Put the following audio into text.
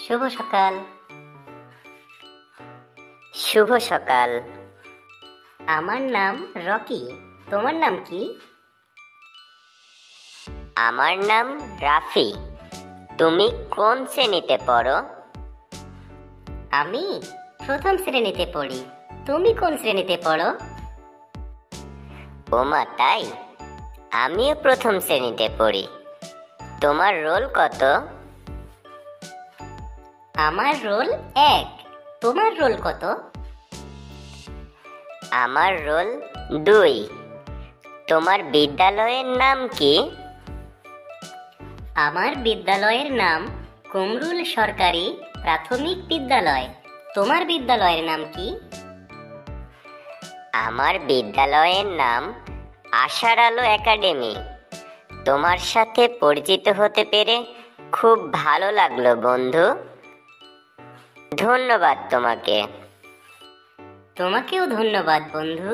শুভ সকাল। শুভ সকাল। আমার নাম রকি, তোমার নাম কি? আমার নাম রাফি। তুমি কোন শ্রেণীতে পড়ো? আমি প্রথম শ্রেণীতে পড়ি। তুমি কোন শ্রেণীতে পড়ো? ওমা তাই, আমিও প্রথম শ্রেণীতে পড়ি। তোমার রোল কত? আমার রোল 1। তোমার রোল কত? আমার রোল 2। তোমার বিদ্যালয়ের নাম কি? আমার বিদ্যালয়ের নাম কুমরুল সরকারি প্রাথমিক বিদ্যালয়। তোমার বিদ্যালয়ের নাম কি? আমার বিদ্যালয়ের নাম আশার আলো একাডেমি। তোমার সাথে পরিচিত হতে পেরে খুব ভালো লাগলো বন্ধু। ধন্যবাদ তোমাকে। তোমাকেও ধন্যবাদ বন্ধু।